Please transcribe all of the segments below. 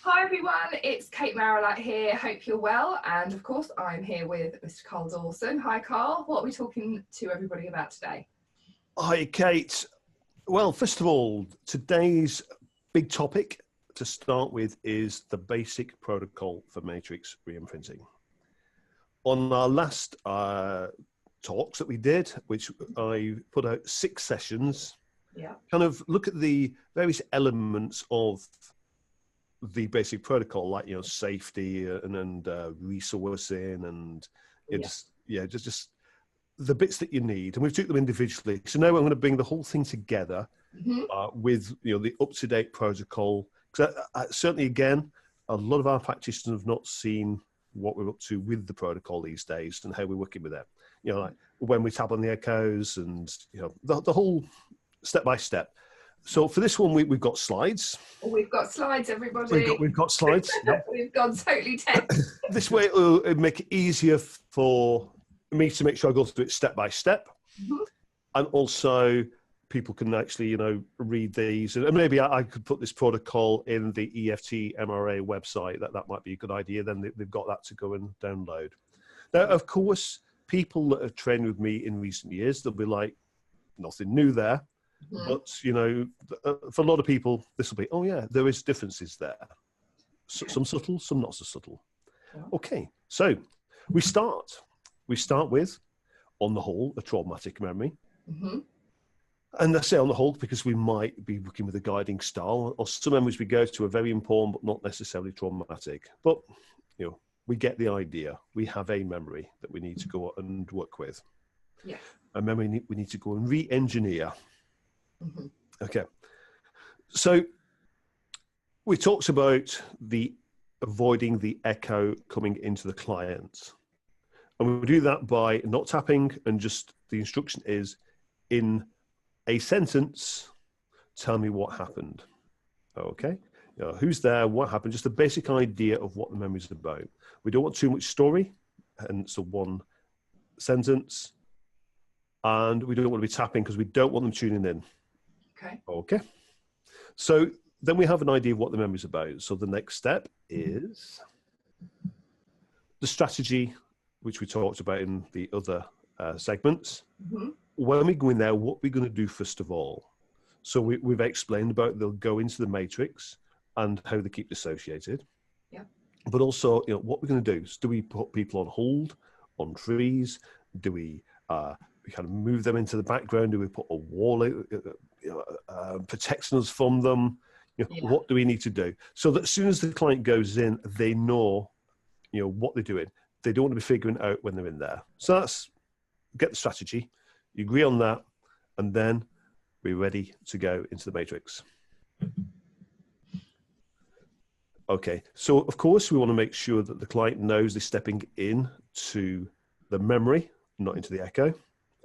Hi everyone, it's Kate Marrowlight here. Hope you're well. And of course, I'm here with Mr. Carl Dawson. Hi Carl, what are we talking to everybody about today? Hi Kate. Well, first of all, today's big topic to start with is the basic protocol for Matrix Reimprinting. On our last talks that we did, which I put out 6 sessions, kind of look at the various elements of the basic protocol, like safety and resourcing and just the bits that you need, and we've took them individually. So now I'm going to bring the whole thing together with the up-to-date protocol, because certainly again a lot of our practitioners have not seen what we're up to with the protocol these days and how we're working with it. Like when we tap on the echoes and the whole step by step. So for this one, we've got slides. We've got slides, everybody. We've got slides. Yep. We've gone totally tech. This way it'll make it easier for me to make sure I go through it step by step. And also people can actually, read these. And maybe I could put this protocol in the EFT MRA website. That might be a good idea. Then they've got that to go and download. Now, of course, people that have trained with me in recent years, they'll be like, nothing new there. But, for a lot of people, this will be, oh, yeah, there is differences there. Some subtle, some not so subtle. Okay, so we start with, on the whole, a traumatic memory. And I say on the whole because we might be working with a guiding style, or some memories we go to are very important, but not necessarily traumatic. But, we get the idea. We have a memory that we need to go and work with. Yeah. A memory we need to go and re-engineer. Okay, so we talked about avoiding the echo coming into the client, and we do that by not tapping, and just the instruction is, in a sentence, tell me what happened. Okay, who's there, what happened, just a basic idea of what the memory is about. We don't want too much story, and so one sentence, and we don't want to be tapping because we don't want them tuning in. Okay. So then we have an idea of what the memory is about. So the next step is the strategy, which we talked about in the other segments. When we go in there, what we're going to do first of all. So we've explained about they'll go into the matrix and how they keep dissociated. Yeah. But also, what we're going to do is, do we put people on hold, on freeze? Do we kind of move them into the background? Do we put a wall protecting us from them? What do we need to do so that as soon as the client goes in, they know what they're doing? They don't want to be figuring out when they're in there. So that's get the strategy, you agree on that, and then we're ready to go into the matrix. Okay, so of course we want to make sure that the client knows they're stepping in to the memory, not into the echo,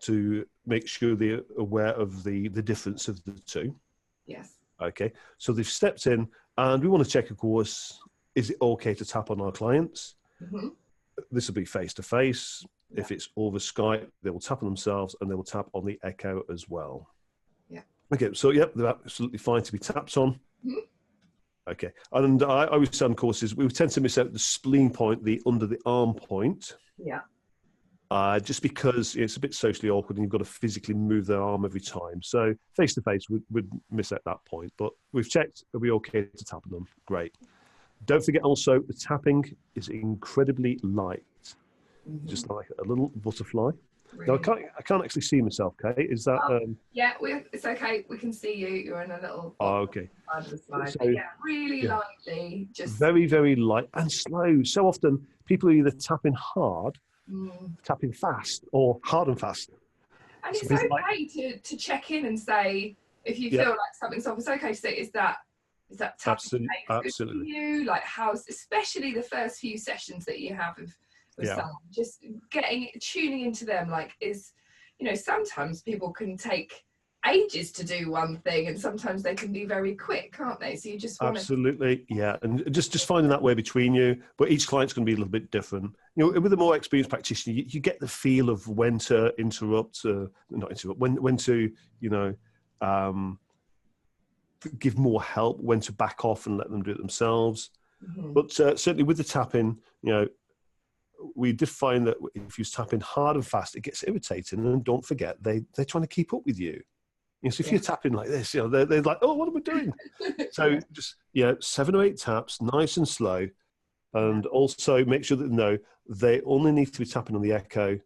to make sure they're aware of the difference of the two. Yes. Okay, so they've stepped in, and we want to check, of course, is it okay to tap on our clients? This will be face-to-face. If it's over Skype, they will tap on themselves, and they will tap on the echo as well. Yeah. Okay, so yep, they're absolutely fine to be tapped on. Okay, and I always say on courses, we tend to miss out the spleen point, the under the arm point. Yeah. Just because it's a bit socially awkward and you've got to physically move their arm every time. So face-to-face would miss out that point. But we've checked, are we okay to tap on them? Great. Don't forget also, the tapping is incredibly light. Just like a little butterfly. Really? Now, I can't actually see myself, Kate. Is that... yeah, it's okay. We can see you. You're in a little... okay. Side of the slide. So, yeah, really lightly. Just very, very light and slow. So often, people are either tapping hard, tapping fast, or hard and fast. And it's okay to check in and say, if you feel like something's off, it's okay to say, is that tapping good for you? Like, especially the first few sessions that you have with someone, just tuning into them, like, sometimes people can take ages to do one thing, and sometimes they can be very quick, can't they? So you just want and just finding that way between you. But each client's going to be a little bit different. With a more experienced practitioner, you get the feel of when to interrupt, when to give more help, when to back off and let them do it themselves. But certainly with the tapping, you know, we did find that if you tap in hard and fast, it gets irritating. And don't forget, they're trying to keep up with you. You know, so if you're tapping like this, you know, they're like, oh, what am I doing? So just, 7 or 8 taps, nice and slow. And also make sure that, no, they only need to be tapping on the echo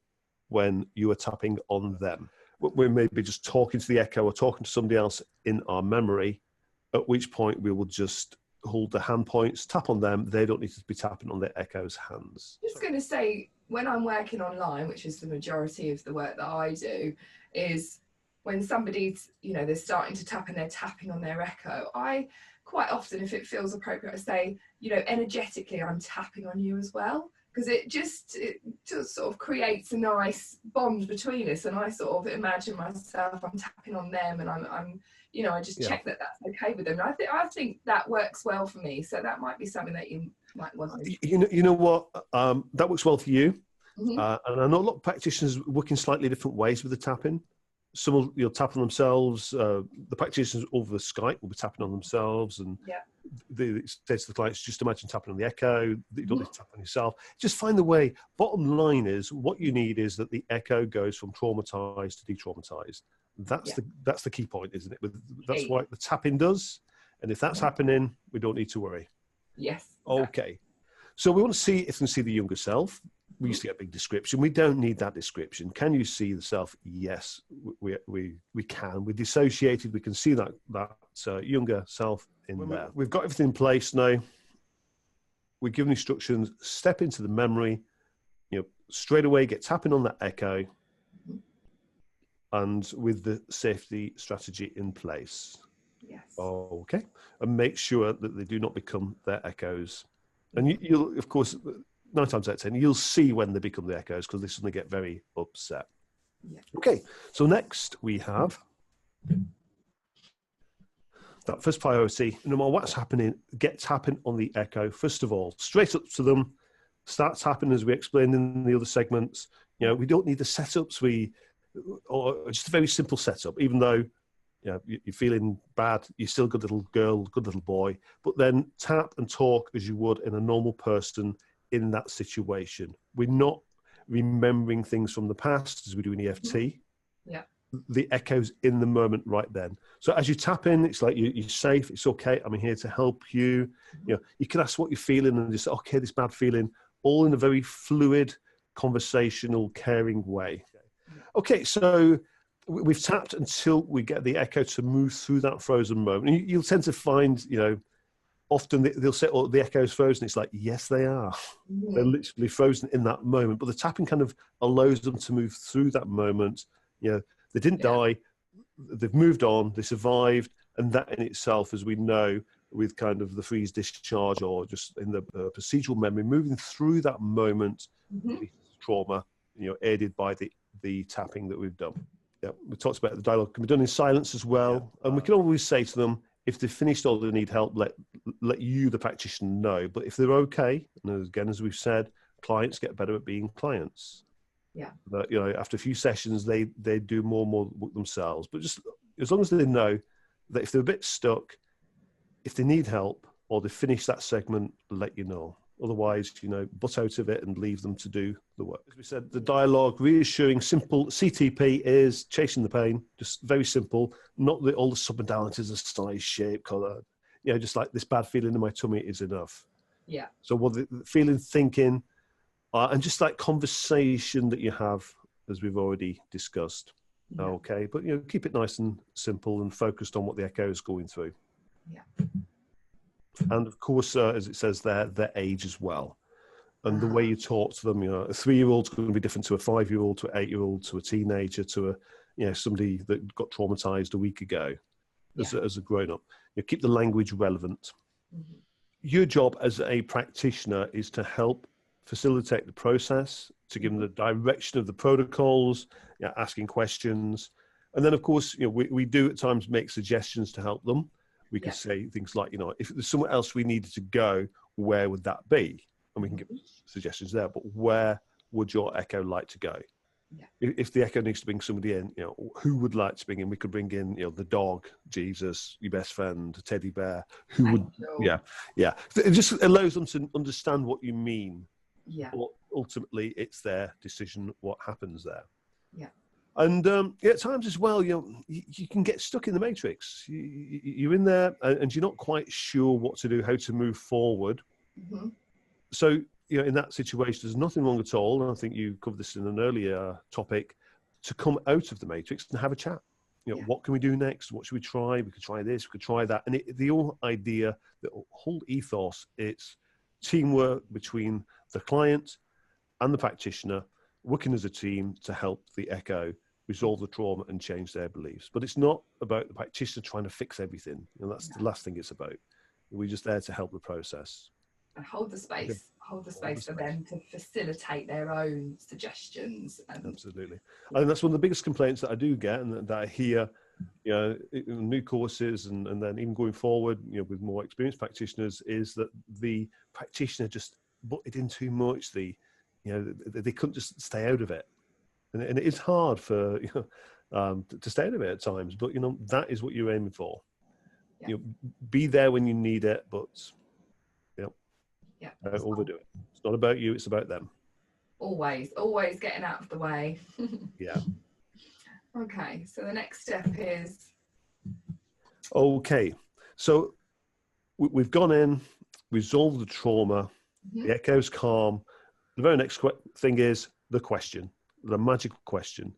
when you are tapping on them. We're maybe just talking to the echo or talking to somebody else in our memory, at which point we will just hold the hand points, tap on them. They don't need to be tapping on the echo's hands. Just going to say, when I'm working online, which is the majority of the work that I do, is when somebody's, you know, they're starting to tap and they're tapping on their echo, I quite often, if it feels appropriate, I say, you know, energetically, I'm tapping on you as well, because it just sort of creates a nice bond between us. And I sort of imagine myself, I'm tapping on them, and I'm you know, I just check that that's okay with them. And I think that works well for me. So that might be something that you might want to. You know what? That works well for you. And I know a lot of practitioners work in slightly different ways with the tapping. Some will tap on themselves. The practitioners over Skype will be tapping on themselves, and they say to the clients, just imagine tapping on the echo. You don't need to tap on yourself. Just find the way. Bottom line is, what you need is that the echo goes from traumatized to de-traumatized. That's the key point, isn't it? That's what the tapping does. And if that's happening, we don't need to worry. Yes. Okay. So we want to see if we can see the younger self. We used to get a big description. We don't need that description. Can you see the self? Yes, we can. We're dissociated. We can see that younger self in there. We've got everything in place now. We're given instructions. Step into the memory. You know, straight away get tapping on that echo, and with the safety strategy in place. Yes. Okay. And make sure that they do not become their echoes. And you'll, of course, 9 times out of 10, you'll see when they become the echoes, because they suddenly get very upset. Yeah. Okay, so next we have that first priority. No matter what's happening, get tapping on the echo. First of all, straight up to them, start tapping as we explained in the other segments. You know, we don't need the setups. Or just a very simple setup, even though you're feeling bad, you're still a good little girl, good little boy, but then tap and talk as you would in a normal person in that situation. We're not remembering things from the past as we do in EFT. Yeah. The echoes in the moment right then. So as you tap in, it's like you're safe, it's okay, I'm here to help you. You know, you can ask what you're feeling and just say, okay, this bad feeling, all in a very fluid, conversational, caring way. Okay, so we've tapped until we get the echo to move through that frozen moment. You'll tend to find, you know, often they'll say, oh, the echo's frozen. It's like, yes, they are. They're literally frozen in that moment. But the tapping kind of allows them to move through that moment. You know, they didn't die. They've moved on. They survived. And that in itself, as we know, with kind of the freeze discharge or just in the procedural memory, moving through that moment, trauma, you know, aided by the tapping that we've done. Yeah, we talked about the dialogue can be done in silence as well. And we can always say to them, if they've finished or they need help, let you, the practitioner, know. But if they're okay, and again, as we've said, clients get better at being clients. Yeah. But, you know, after a few sessions, they do more and more work themselves. But just as long as they know that if they're a bit stuck, if they need help or they finish that segment, let you know. Otherwise, you know, butt out of it and leave them to do the work. As we said, the dialogue, reassuring, simple. CTP is chasing the pain, just very simple. Not all the submodalities of size, shape, color. You know, just like this bad feeling in my tummy is enough. Yeah. So what the feeling, thinking, and just like conversation that you have, as we've already discussed. Yeah. Okay, but you know, keep it nice and simple and focused on what the echo is going through. Yeah. And of course, as it says there, their age as well. And the way you talk to them, you know, a 3-year-old's going to be different to a 5-year-old, to an 8-year-old, to a teenager, to a, you know, somebody that got traumatized a week ago as a grown-up. You know, keep the language relevant. Mm-hmm. Your job as a practitioner is to help facilitate the process, to give them the direction of the protocols, you know, asking questions. And then, of course, you know, we do at times make suggestions to help them. We can say things like, you know, if there's somewhere else we needed to go, where would that be? And we can give suggestions there, but where would your echo like to go? Yeah. If the echo needs to bring somebody in, who would like to bring in? We could bring in, the dog, Jesus, your best friend, a teddy bear. Who would? Yeah. It just allows them to understand what you mean. Yeah. But ultimately, it's their decision what happens there. Yeah. And at times as well, you can get stuck in the matrix. You're in there, and you're not quite sure what to do, how to move forward. Mm-hmm. So, in that situation, there's nothing wrong at all. And I think you covered this in an earlier topic, to come out of the matrix and have a chat. What can we do next? What should we try? We could try this, we could try that. And the whole idea, the whole ethos, it's teamwork between the client and the practitioner, working as a team to help the echo resolve the trauma and change their beliefs. But it's not about the practitioner trying to fix everything. That's the last thing it's about. We're just there to help the process. And hold the space for them to facilitate their own suggestions. Absolutely. I think that's one of the biggest complaints that I do get, and that I hear, in new courses, and then even going forward, with more experienced practitioners, is that the practitioner just butted in too much. They couldn't just stay out of it. And it is hard for, to stay out of it at times, but, that is what you're aiming for. Yeah. Be there when you need it, but don't overdo it. It's not about you, it's about them. Always getting out of the way. Yeah. Okay, so the next step is... Okay, so we've gone in, resolved the trauma, the echo's calm. The very next thing is the question, the magical question.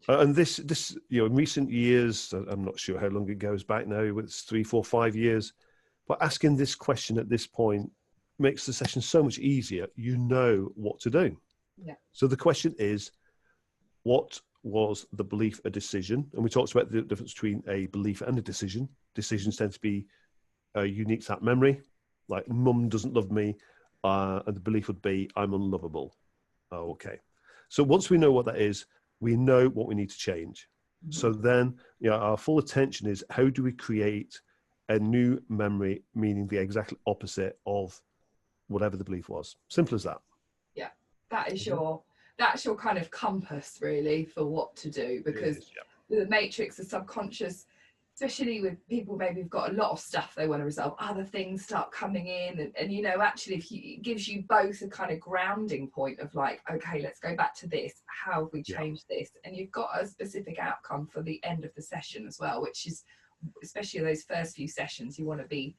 And this, in recent years, I'm not sure how long it goes back now, it's 3, 4, 5 years, but asking this question at this point makes the session so much easier. You know what to do. Yeah. So the question is, what was the belief a decision? And we talked about the difference between a belief and a decision. Decisions tend to be unique to that memory, like mum doesn't love me, and the belief would be I'm unlovable. Okay. So once we know what that is, we know what we need to change. So then, our full attention is, how do we create a new memory, meaning the exact opposite of whatever the belief was? Simple as that. Yeah, that's your kind of compass, really, for what to do, because the matrix, the subconscious, especially with people maybe who've got a lot of stuff they want to resolve, other things start coming in, and actually it gives you both a kind of grounding point of like, okay, let's go back to this, how have we changed this, and you've got a specific outcome for the end of the session as well, which is, especially those first few sessions, you want to be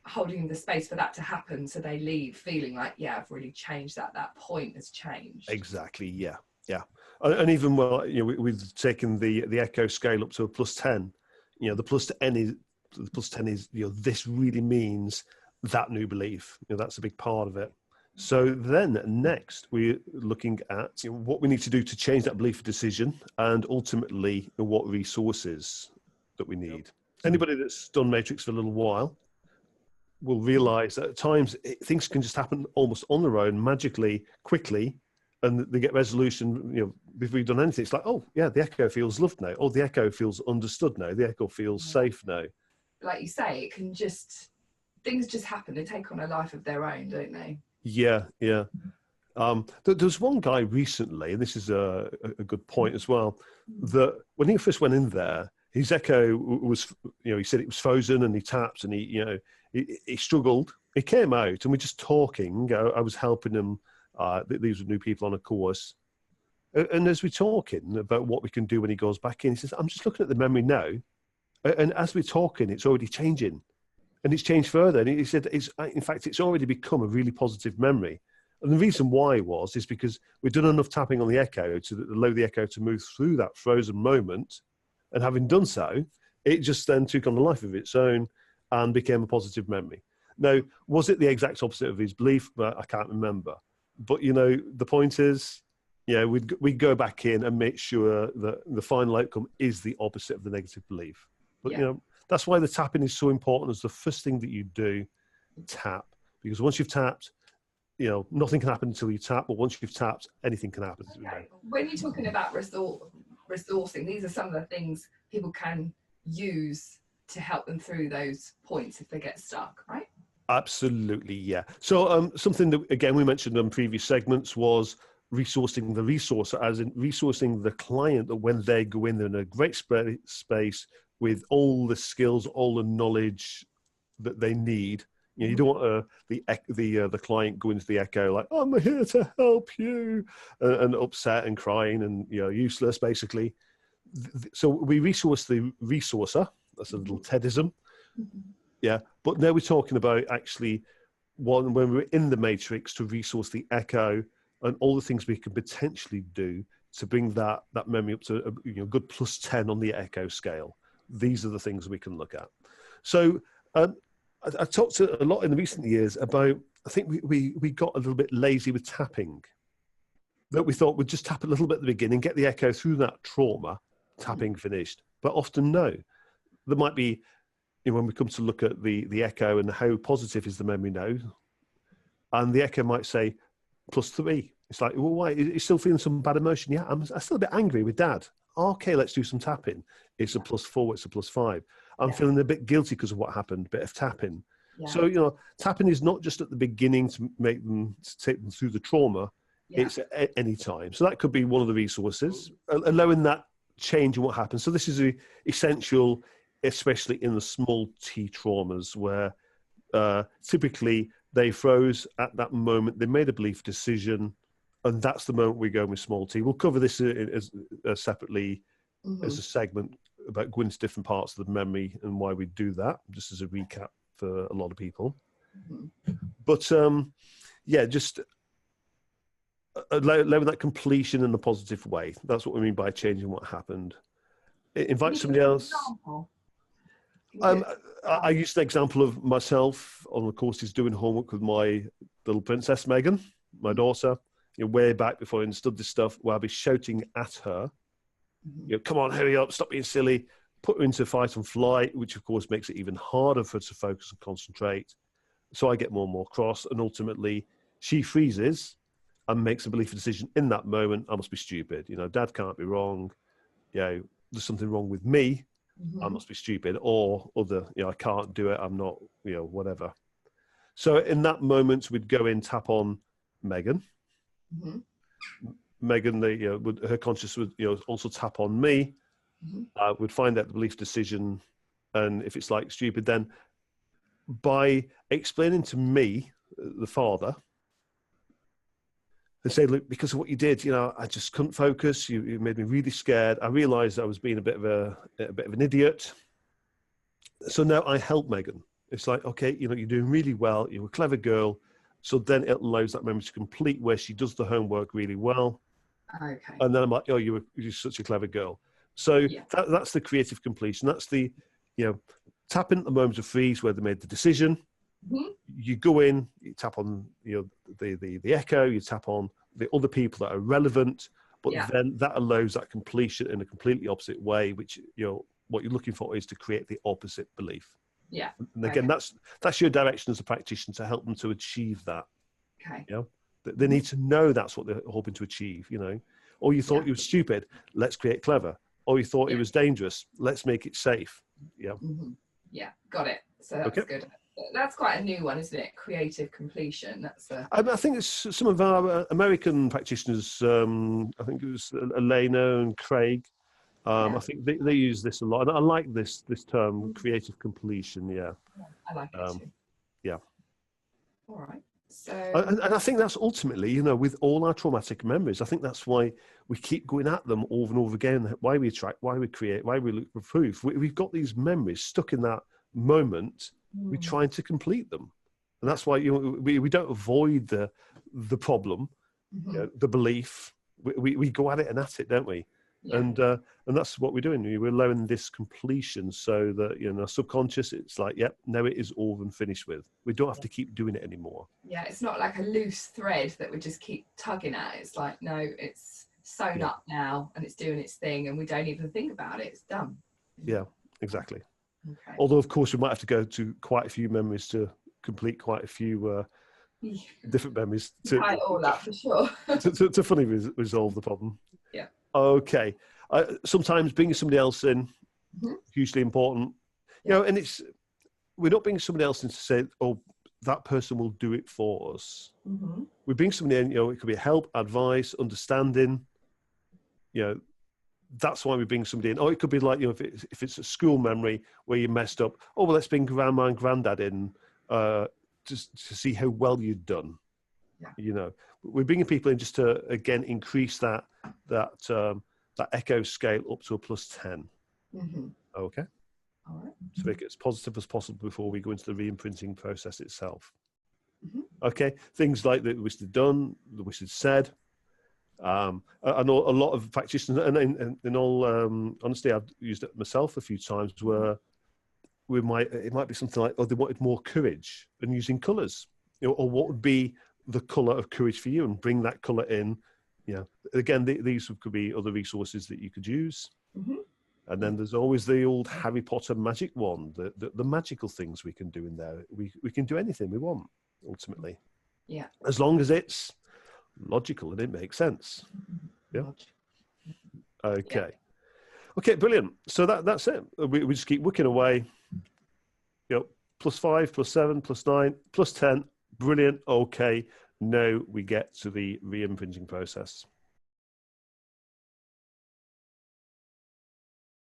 holding the space for that to happen, so they leave feeling like, I've really changed that point has changed. Exactly. Yeah. And even, well, we've taken the echo scale up to a +10. The +10 is this really means that new belief. That's a big part of it. So then next we're looking at what we need to do to change that belief decision, and ultimately what resources that we need. Anybody that's done Matrix for a little while will realize that at times things can just happen almost on their own, magically, quickly, and they get resolution, before you've done anything. It's like, oh yeah, the echo feels loved now. Oh, the echo feels understood now. The echo feels safe now. Like you say, things just happen. They take on a life of their own, don't they? Yeah. There's one guy recently, and this is a good point as well, that when he first went in there, his echo was, he said it was frozen, and he tapped, and he struggled. He came out, and we're just talking. I was helping him. These were new people on a course. And as we're talking about what we can do when he goes back in, he says, I'm just looking at the memory now. And as we're talking, it's already changing. And it's changed further. And he said, in fact, it's already become a really positive memory. And the reason why is because we've done enough tapping on the echo to allow the echo to move through that frozen moment. And having done so, it just then took on a life of its own and became a positive memory. Now, was it the exact opposite of his belief? I can't remember. But, the point is, we'd go back in and make sure that the final outcome is the opposite of the negative belief. But, that's why the tapping is so important. As the first thing that you do, tap. Because once you've tapped, nothing can happen until you tap. But once you've tapped, anything can happen. Okay. When you're talking about resourcing, these are some of the things people can use to help them through those points if they get stuck, right? Absolutely, yeah. So something that, again, we mentioned in previous segments was resourcing the resource, as in resourcing the client, that when they go in, they're in a great space with all the skills, all the knowledge that they need. You know, you don't want the client go into the echo like, I'm here to help you, and upset and crying and, you know, useless basically. So we resource the resourcer. That's a little TEDism. Yeah, but now we're talking about actually when we're in the matrix, to resource the echo and all the things we can potentially do to bring that memory up to a good +10 on the echo scale. These are the things we can look at. So I talked a lot in the recent years about, I think we got a little bit lazy with tapping, that we thought we'd just tap a little bit at the beginning, get the echo through that trauma, tapping finished. But often no, there might be, you know, when we come to look at the echo and how positive is the memory now, and the echo might say +3. It's like, well, why? You're still feeling some bad emotion? Yeah, I'm still a bit angry with Dad. Okay, let's do some tapping. It's a +4, it's a +5. I'm feeling a bit guilty because of what happened, bit of tapping. Yeah. So, you know, tapping is not just at the beginning to take them through the trauma, it's at any time. So that could be one of the resources, allowing that change in what happens. So this is essential, especially in the small T traumas, where typically they froze at that moment, they made a belief decision, and that's the moment we go with small T. We'll cover this as separately as a segment about going to different parts of the memory and why we do that, just as a recap for a lot of people. But yeah, just allowing that completion in a positive way. That's what we mean by changing what happened. Invite somebody else. I used an example of myself on the courses doing homework with my little princess Megan, my daughter. You know, way back before I understood this stuff, where I'd be shouting at her, you know, come on, hurry up, stop being silly, put her into fight and flight, which of course makes it even harder for her to focus and concentrate. So I get more and more cross, and ultimately she freezes and makes a belief decision in that moment. I must be stupid. You know, Dad can't be wrong. You know, there's something wrong with me. I must be stupid, or other, you know, I can't do it. I'm not, you know, whatever. So in that moment, we'd go in, tap on Megan. Megan, her conscious would, you know, also tap on me. Would find out the belief decision, and if it's like stupid, then by explaining to me, the father, and say, look, because of what you did, you know, I just couldn't focus. You made me really scared. I realised I was being a bit of an idiot. So now I help Megan. It's like, okay, you know, you're doing really well. You're a clever girl. So then it allows that memory to complete where she does the homework really well. Okay. And then I'm like, oh, you're such a clever girl. So that's the creative completion. That's the, you know, tapping at the moment of freeze where they made the decision. You go in, you tap on, you know, the echo, you tap on the other people that are relevant, but then that allows that completion in a completely opposite way, which, you know, what you're looking for is to create the opposite belief. Yeah. And again, that's your direction as a practitioner, to help them to achieve that. Okay. You know, they need to know that's what they're hoping to achieve, you know. Or you thought you were stupid, let's create clever. Or you thought it was dangerous, let's make it safe. Yeah. Yeah, got it. So that's good. That's quite a new one, isn't it? Creative completion. That's I think it's some of our American practitioners. I think it was Elena and Craig. I think they use this a lot, and I like this term, creative completion. Yeah, I like it too. Yeah. All right. So, and I think that's ultimately, you know, with all our traumatic memories, I think that's why we keep going at them over and over again. Why we attract, why we create, why we look for proof. We've got these memories stuck in that moment. We're trying to complete them, and that's why, you know, we don't avoid the problem, you know, the belief. We go at it and at it, don't we? Yeah. And that's what we're doing. We're allowing this completion, so that, you know, subconscious, it's like, yep, now it is all and finished with. We don't have to keep doing it anymore. Yeah, it's not like a loose thread that we just keep tugging at. It's like, no, it's sewn up now, and it's doing its thing, and we don't even think about it. It's done. Yeah, exactly. Okay. Although, of course, we might have to go to quite a few memories to complete quite a few different memories to tie it all up, for sure. to fully resolve the problem. Yeah. Okay. Sometimes bringing somebody else in, hugely important. You know, and we're not bringing somebody else in to say, oh, that person will do it for us. We bring somebody in, it could be help, advice, understanding. That's why we bring somebody in. Or it could be like, if it's a school memory where you messed up, well, let's bring grandma and granddad in just to see how well you've done. Yeah. We're bringing people in just to, again, increase that echo scale up to a +10. Okay. All right. To make it as positive as possible before we go into the re-imprinting process itself. Okay. Things like the wish they'd done, the wish they'd said. I know a lot of practitioners, and in all honesty, I've used it myself a few times, where it might be something like, they wanted more courage, and using colours, or what would be the colour of courage for you, and bring that colour in. Again, these could be other resources that you could use. And then there's always the old Harry Potter magic wand, the magical things we can do in there. We can do anything we want, ultimately. Yeah. As long as it's logical and it makes sense. Yeah. Okay. Okay, brilliant. So that's it. We just keep working away. +5, +7, +9, +10. Brilliant. Okay. Now we get to the re-imprinting process.